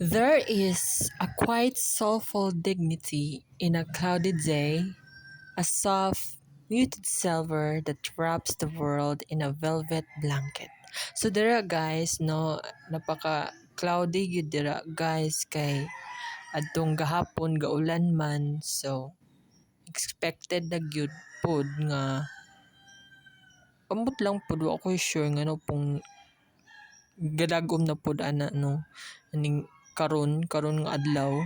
There is a quiet, soulful dignity in a cloudy day, a soft, muted silver that wraps the world in a velvet blanket. So dira guys, no, napaka cloudy gyud dira guys kay adtong gahapon gaulan man. So expected na gyud pod nga ambot lang pod wa ko sure nga no pong gadagom na pod ana no aning karon nga adlaw.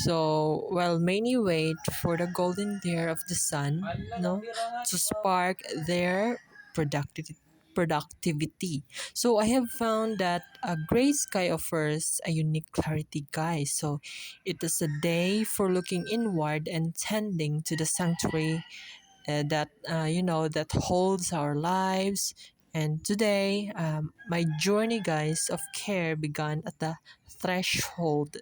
So, while many wait for the golden glare of the sun, no, to spark their productivity. So, I have found that a gray sky offers a unique clarity, guys. So, it is a day for looking inward and tending to the sanctuary that holds our lives. And today, my journey, guys, of care began at the threshold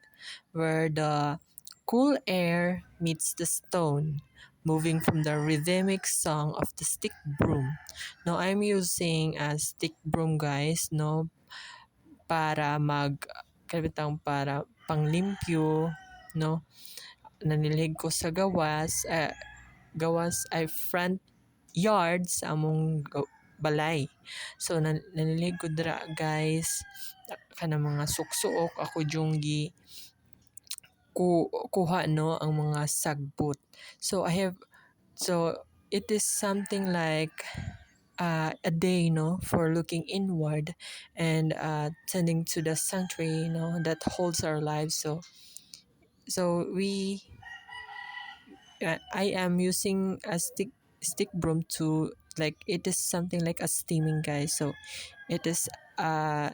where the cool air meets the stone, moving from the rhythmic song of the stick broom. Now, I'm using a stick broom, guys, no, para para panglimpyo, no, nanilig ko sa gawas ay front yard sa among balay. So nanilig ko dira guys kana mga suksuok ako junggi kuha no ang mga sagbot. So it is something like a day no for looking inward and tending to the sanctuary that holds our lives. So I am using a stick broom to like it is something like a steaming guys. So it is a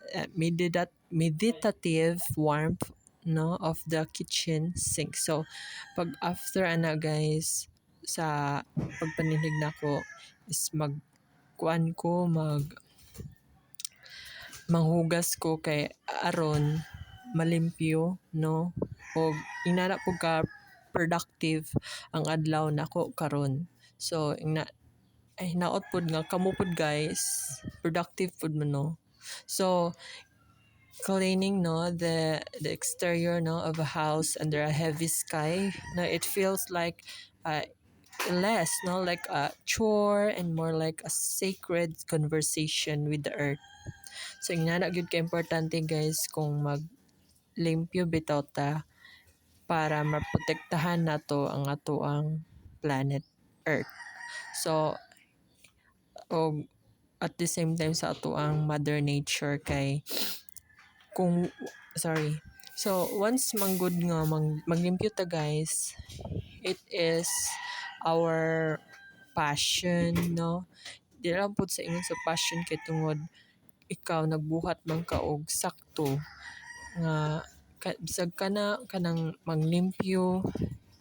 meditative warmth no of the kitchen sink. So pag after ana guys sa pagpanilig nako is magkuan ko manghugas ko kay aron malimpyo no o inana po ka productive ang adlaw nako karon. So naot pod nga kamo pod guys productive pod mo no. So cleaning no the exterior no of a house under a heavy sky no it feels like less no like a chore and more like a sacred conversation with the earth. So inana gyud ka importante guys kung limpyo bitaw ta para maprotektahan nato ang atoang planet Earth. So og at the same time sa atoang Mother Nature kay kung sorry. So once manggod nga maglimpyo ta guys, it is our passion no. Di lang pud sa ingon sa passion kay tungod ikaw nagbuhat man ka og sakto nga bisag kanang maglimpyo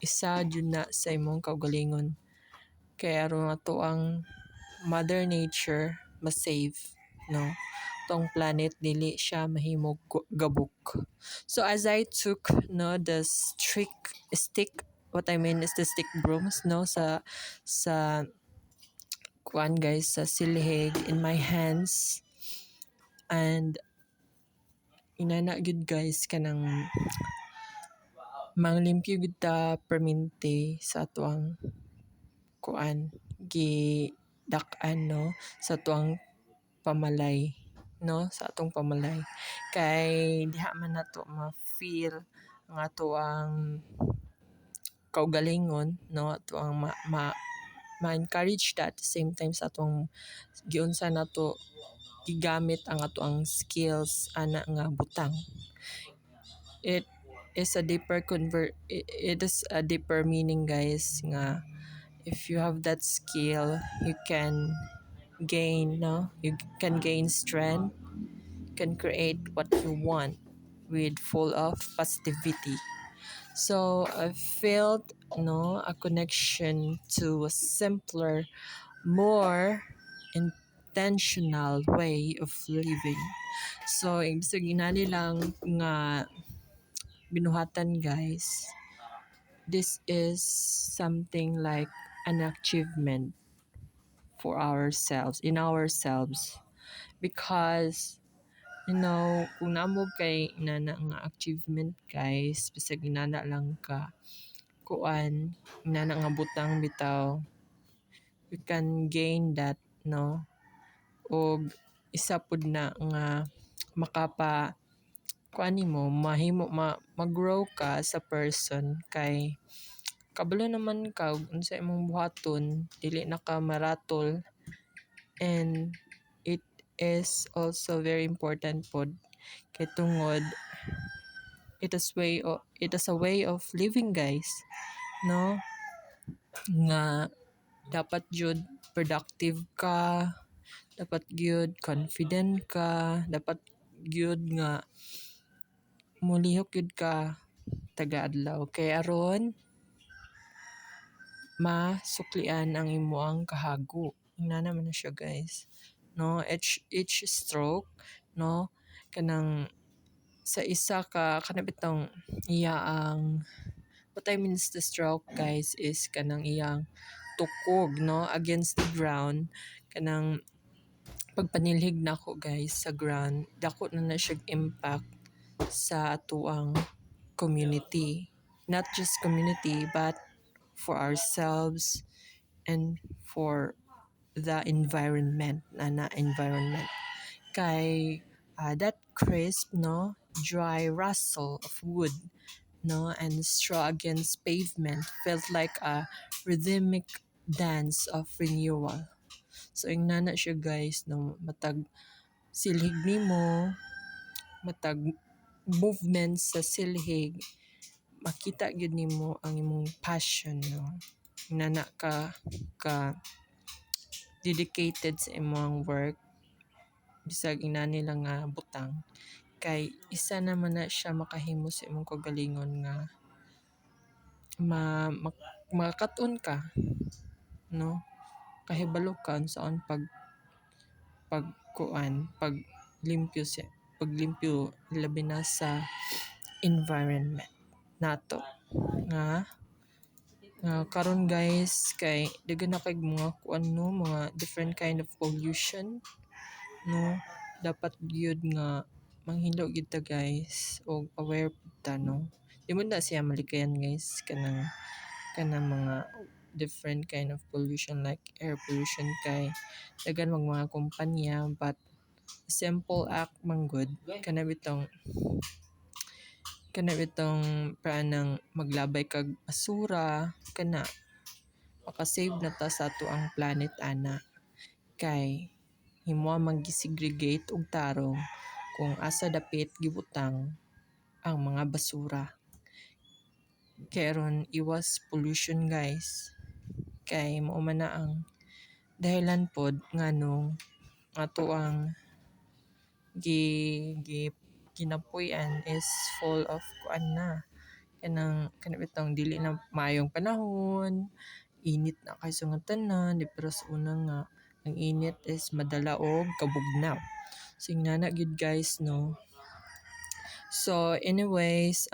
isa jud na sa imong kaugalingon kay aron ato ang Mother Nature ma-save no tong planet dili siya mahimog gabok. So as I took no the stick what I mean is the stick brooms no sa kuan guys sa silhig in my hands and inana gud guys kanang manglimpyo gud ta permente sa atuang kuan dak-an no sa atuang pamalay no sa atong pamalay kay diha man nato ma-feel ang atoang kaugalingon no atoang ma-encourage that at the same time sa atong giunsa nato gigamit ang atoang skills ana nga butang. It is a deeper meaning guys nga if you have that skill you can gain strength, can create what you want with full of positivity. So I felt a connection to a simpler, more intentional way of living. So ibig sabihin lang nga binuhatan guys, this is something like an achievement for ourselves because kung naamo kay inana nga achievement guys, bisag inana lang ka kuan, inana nga butang bitaw, you can gain that, no? O isa pud na nga makapa kuan nimo mahimo mag-grow ka sa person kay kabalo naman ka ug unsa imong buhaton dili na ka maratol, and it is also very important pod kay tungod it is a way of living guys, no? Nga dapat jud productive ka, dapat gyud confident ka, dapat gyud nga mulihok gyud ka taga-adlaw kay aron masuklian ang imuang kahago. Ingna naman na siya guys. No, each stroke, no, kanang sa isa ka kana bitong iya ang what I means the stroke guys is kanang iyang tukog, no, against the ground, kanang pagpanilhig nako guys sa ground dako na siya impact sa atuang community, not just community but for ourselves and for the environment, environment kay that crisp, no, dry rustle of wood, no, and straw against pavement felt like a rhythmic dance of renewal. So ingna na siya guys, no, matag silhig nimo, matag movement sa silhig, makita gyud nimo ang imong passion, no. Ingna na ka dedicated sa imong work bisag ina nila nga butang kay isa naman na siya makahimo sa imong kagalingon nga makakat-on ka, no, kahibalo ka unsaon pag limpyo labi na sa environment nato nga karon guys kay daghan na kay mga mga different kind of pollution, no, dapat gyud nga manghilo gyud ta guys og aware pud ta, no. Di mo na siya malikayan guys kanang mga different kind of pollution like air pollution kay daghan mga kumpanya but simple act man good kana bitong paanang maglabay kag basura kana makasave na ta sa ato ang planet ana kay himoa mag-segregate og tarong kung asa dapit gibutang ang mga basura kay aron iwas pollution guys kay mao man na ang dahilan pod nganong ato ang kinapuy-an is full of kuan na kana bitong dili na maayong panahon, init na kay nga tanan, di pero sa una nga ang init is madala og kabugnaw. So ingana gyud guys, no. So anyways,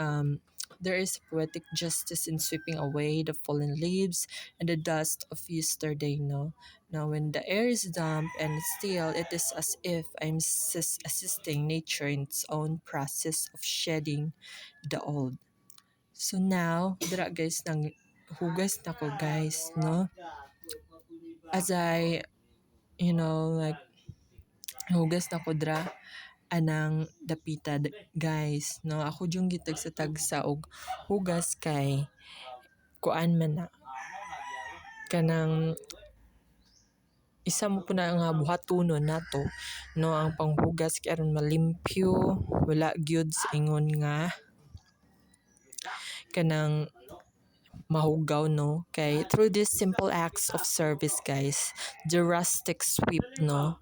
there is poetic justice in sweeping away the fallen leaves and the dust of yesterday, no. Now when the air is damp and still, it is as if I'm assisting nature in its own process of shedding the old. So now, dira guys, nang hugas na ko guys, no. As I, like, hugas na ko dra, anang dapita guys, no. Ako yung gitag sa tagsa og hugas kay kuan man na kanang isa mo po na nga buhatonon nato, no, ang panghugas kay aron malimpyo, wala gyud sa ingon nga kanang mahugaw, no, kay through these simple acts of service guys, the rustic sweep, no,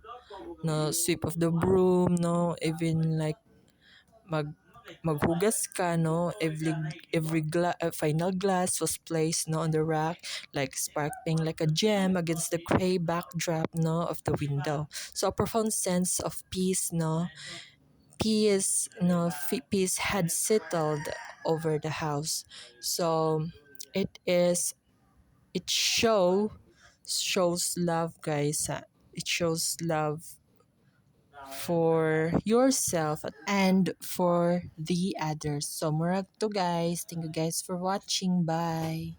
sweep of the broom, no, even like maghugas ka, no, final glass was placed, no, on the rack, like sparkling like a gem against the gray backdrop, no, of the window. So a profound sense of peace, no, peace had settled over the house. So it shows love guys. It shows love for yourself and for the others. So murag to guys. Thank you guys for watching. Bye.